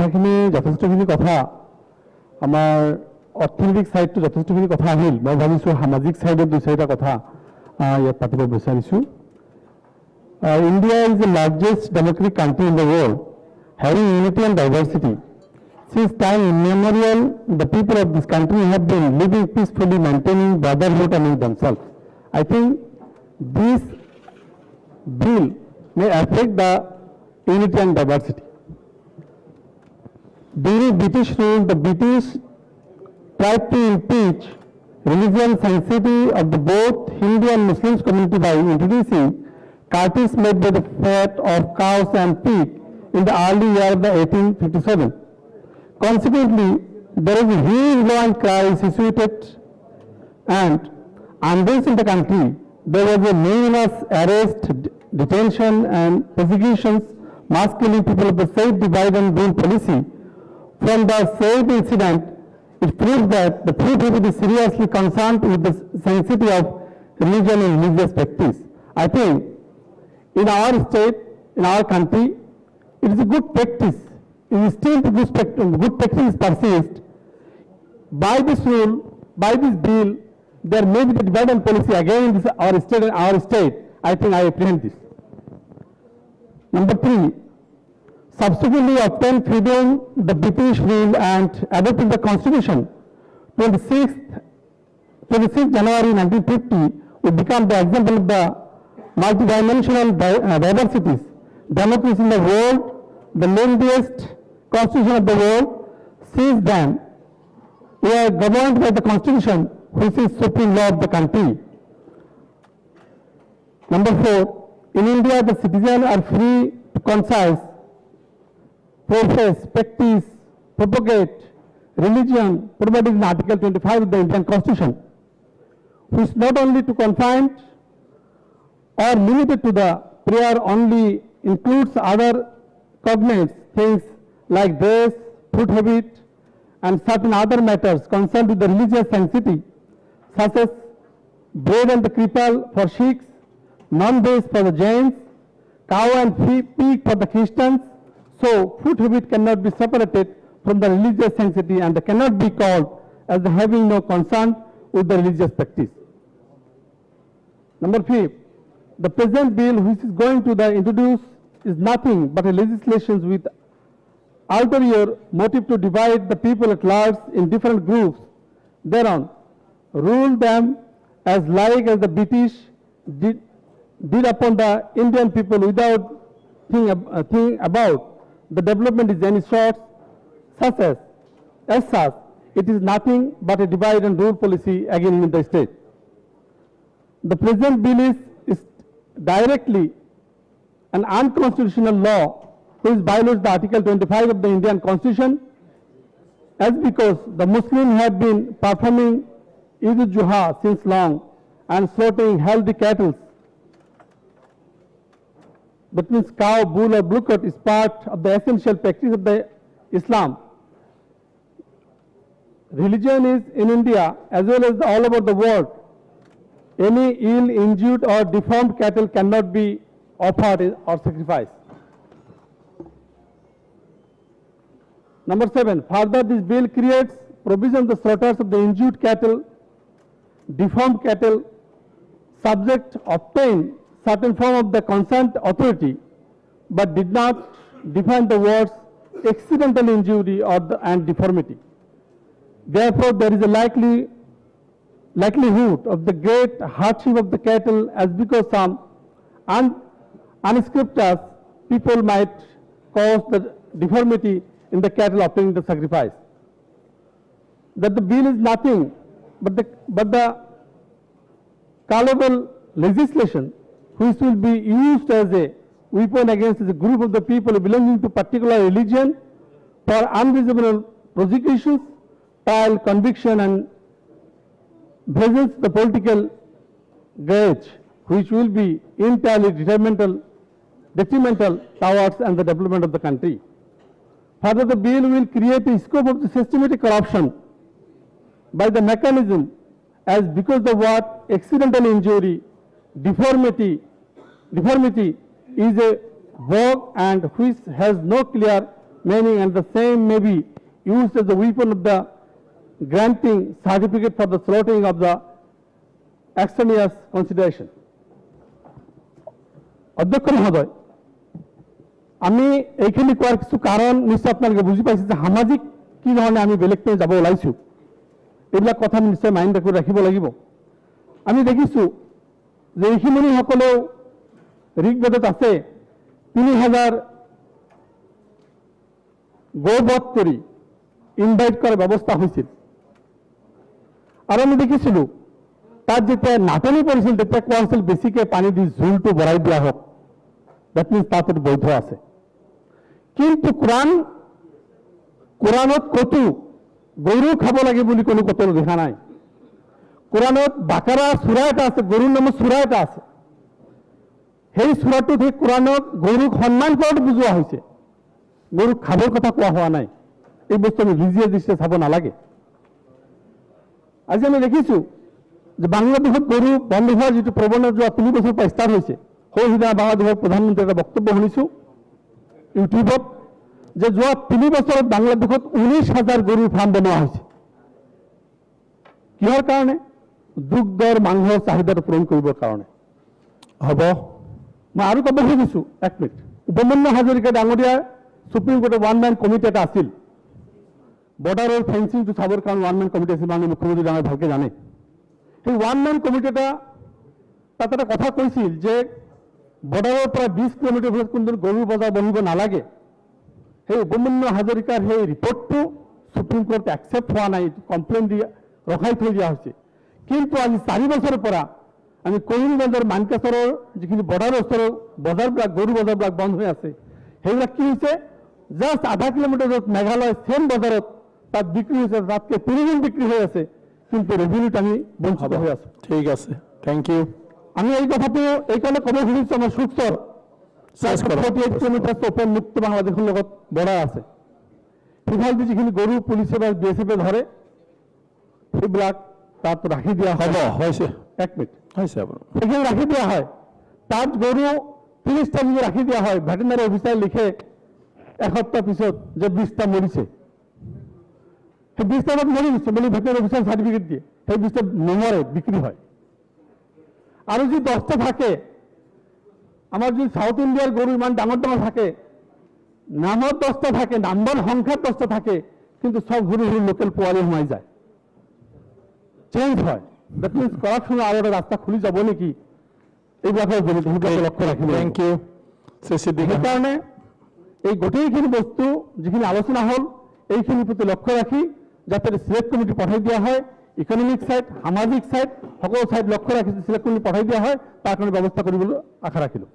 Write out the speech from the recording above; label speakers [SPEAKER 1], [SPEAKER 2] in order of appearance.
[SPEAKER 1] কথাখিনি যথেষ্টখিনি কথা আমাৰ অৰ্থনৈতিক সাইডটো যথেষ্টখিনি কথা আহিল। মই ভাবিছোঁ সামাজিক সাইডত দুই চাৰিটা কথা ইয়াত পাতিব বিচাৰিছোঁ। India is the largest democratic country in the world, having unity and diversity. Since time immemorial, the people of this country have been living peacefully, maintaining brotherhood among themselves. I think this bill may affect the unity and diversity. During British rule, the British tried to impeach religion sanctity of the both Hindu and Muslim community by introducing cartels made by the fat of cows and pig in the early year of the 1857. Consequently, there is a huge law and cry situated and unrest in the country. There was a numerous arrest, detention and persecutions, mass killing people of the said divide and rule policy. From the said incident, it proves that the Food Habit is seriously concerned with the sanctity of religion and religious practice. I think in our state, in our country, it is a good practice. It is still good practice persists. By this rule, by this bill, there may be the divide and policy again in this, our state. I think I apprehend this. Number 3, subsequently obtained freedom, the British rule and adopted the Constitution. 26th January 1950 would become the example of the multidimensional diversities. Democracy in the world, the lengthiest constitution of the world. Since then, we are governed by the Constitution, which is supreme law of the country. Number 4, in India, the citizens are free to concise, profess, practice, propagate religion provided in Article 25 of the Indian Constitution, which not only to confined or limited to the prayer only, includes other cognate things like dress, food habit, and certain other matters concerned with the religious sanctity, such as bread and the kripal for Sikhs, non-veg for the Jains, cow and pig for the Christians. So, food habit cannot be separated from the religious sanctity and cannot be called as having no concern with the religious practice. Number 5, the present bill which is going to introduce is nothing but a legislation with ulterior motive to divide the people at large in different groups, thereon rule them as like as the British did upon the Indian people without thinking about the development is any sort, such as such, it is nothing but a divide and rule policy again in the state. The present bill is directly an unconstitutional law which violates the Article 25 of the Indian Constitution, as because the Muslims have been performing Eid al-Juha since long and slaughtering healthy cattle. That means cow, bull or bluecoat is part of the essential practice of the Islam. Religion is in India as well as all over the world. Any ill, injured or deformed cattle cannot be offered or sacrificed. Number 7, further this bill creates provision the slaughters of the injured cattle, deformed cattle, subject obtain certain form of the concerned authority, but did not define the words accidental injury or and deformity. Therefore, there is a likelihood of the great hardship of the cattle, as because some unscriptures people might cause the deformity in the cattle obtaining the sacrifice. That the bill is nothing but the culpable legislation which will be used as a weapon against a group of the people belonging to particular religion for unreasonable prosecutions, trial, conviction and presents the political grudge which will be entirely detrimental towards and the development of the country. Further, the bill will create a scope of the systematic corruption by the mechanism, as because the word accidental injury, deformity is a vague and which has no clear meaning and the same may be used as a weapon of the granting certificate for the slaughtering of the extraneous consideration. অধ্যক্ষ মহোদয়, আমি এইখিনি কোৱাৰ কিছু কাৰণ নিশ্চয় আপোনালোকে বুজি পাইছে যে সামাজিক কি ধৰণে আমি বেলেগ পিনে যাব ওলাইছোঁ, এইবিলাক কথা আমি নিশ্চয় মাইণ্ড ৰেকৰ্ড ৰাখিব লাগিব। আমি দেখিছোঁ যে ঋষিমুনিসকলেও ঋগ্বেদত আছে 3000 গৌবধ কৰি ইনভাইট কৰাৰ ব্যৱস্থা হৈছিল। আৰু আমি দেখিছিলোঁ তাত যেতিয়া নাটনি পৰিছিল তেতিয়া কোৱা হৈছিল বেছিকৈ পানী দি জোলটো বঢ়াই দিয়া হওক, দ্যাট মিনছ তাত বৈধ আছে। কিন্তু কোৰাণত ক'তো গৰু খাব লাগে বুলি কোনো কথা দেখা নাই। কোৰাণত বাকাৰা চূড়া এটা আছে, গৰুৰ নামত চূড়া এটা আছে। সেই চূড়াটোত সেই কোৰাণত গৰুক সন্মান কৰাটো বুজোৱা হৈছে, গৰুক খাবৰ কথা কোৱা হোৱা নাই। এই বস্তু আমি ভিজিয়ে দৃষ্টিৰে চাব নালাগে। আজি আমি দেখিছোঁ যে বাংলাদেশত গৰু বন্ধ হোৱাৰ যিটো প্ৰৱণতা যোৱা 3 বছৰৰ পৰা ষ্টাৰ্ট হৈছে। সেইদিনা বাংলাদেশৰ প্ৰধানমন্ত্ৰীৰ এটা বক্তব্য শুনিছোঁ ইউটিউবত যে যোৱা 3 বছৰত বাংলাদেশত 19,000 গৰুৰ ফাৰ্ম বনোৱা হৈছে। কিহৰ কাৰণে? দুগ্ধৰ মাংসৰ চাহিদাটো পূৰণ কৰিবৰ কাৰণে। হ'ব, মই আৰু ক'ব খুজিছোঁ 1 মিনিট। উপেন্দ্ৰ হাজৰিকা ডাঙৰীয়াৰ সুপ্ৰিম কোৰ্টৰ 1-man কমিটি এটা আছিল, বৰ্ডাৰৰ ফেন্সিংটো চাবৰ কাৰণে 1-man কমিটি আছিল, মাননীয় মুখ্যমন্ত্ৰী ডাঙৰীয়াই ভালকৈ জানে। সেই 1-man কমিটি তাত এটা কথা কৈছিল যে বৰ্ডাৰৰ পৰা 20 কিলোমিটাৰ দূৰত কোনো গৰু বজাৰ বহিব নালাগে। সেই উপেন্দ্ৰ হাজৰিকাৰ সেই ৰিপৰ্টটো সুপ্ৰিম কোৰ্টে একচেপ্ট হোৱা নাই, কমপ্লেইন দি ৰখাই থৈ দিয়া হৈছে। কিন্তু আজি 4 বছৰৰ পৰা আমি কৰিমগঞ্জৰ মানকাছৰৰ যিখিনি বৰ্ডাৰৰ ওচৰৰ বজাৰবিলাক, গৰু বজাৰবিলাক বন্ধ হৈ আছে। সেইবিলাক কি হৈছে, জাষ্ট আধা কিলোমিটাৰ দূৰত মেঘালয় চেম বজাৰত তাত বিক্ৰী হৈছে, তাতকৈ 3 গুণ বিক্ৰী হৈ আছে, কিন্তু ৰেভিনিউত আমি বঞ্চিত হৈ আছোঁ। ঠিক আছে, থেংক ইউ। আমি এই কথাটো এইকাৰণে ক'ব খুজিছোঁ, আমাৰ সুখচৰ 48 কিলোমিটাৰ অপেন মুক্ত বাংলাদেশৰ লগত বৰ্ডাৰ আছে। সিফালেদি যিখিনি গৰু পুলিচে বা BSF ধৰে সেইবিলাক তাত ৰাখি দিয়া হ'ব। হৈছে 1 মিনিট হৈছে আপোনাৰ, সেইখিনি ৰাখি দিয়া হয়। তাত গৰু 30টা যদি ৰাখি দিয়া হয়, ভেটেনাৰী অফিচাৰে লিখে এসপ্তাহ পিছত যে 20টা মৰিছে। সেই 20টা মৰি গৈছে বুলি ভেটেনাৰী অফিচাৰ চাৰ্টিফিকেট দিয়ে, সেই 20টা নমৰে, বিক্ৰী হয়। আৰু যদি 10টা থাকে, আমাৰ যদি সাউথ ইণ্ডিয়াৰ গৰু ইমান ডাঙৰ ডাঙৰ থাকে, নামত 10টা থাকে, নাম্বাৰ সংখ্যাত 10টা থাকে, কিন্তু সব সৰু সৰু লোকেল পোৱালি সোমাই যায়, চেঞ্জ হয়। দ্যাট মিনছ কৰাপশ্যনৰ আৰু এটা ৰাস্তা খুলি যাব নেকি, এইবিলাকৰ জৰিয়তে সেইবিলাকে লক্ষ্য ৰাখিব। Thank you. সেইকাৰণে এই গোটেইখিনি বস্তু যিখিনি আলোচনা হ'ল, এইখিনিৰ প্ৰতি লক্ষ্য ৰাখি যাতে চিলেক্ট কমিটি পঠাই দিয়া হয়, ইকনমিক সাইড, সামাজিক সাইড, সকলো সাইড লক্ষ্য ৰাখি চিলেক্ট কমিটি পঠাই দিয়া হয়, তাৰ কাৰণে ব্যৱস্থা কৰিবলৈ আশা ৰাখিলোঁ।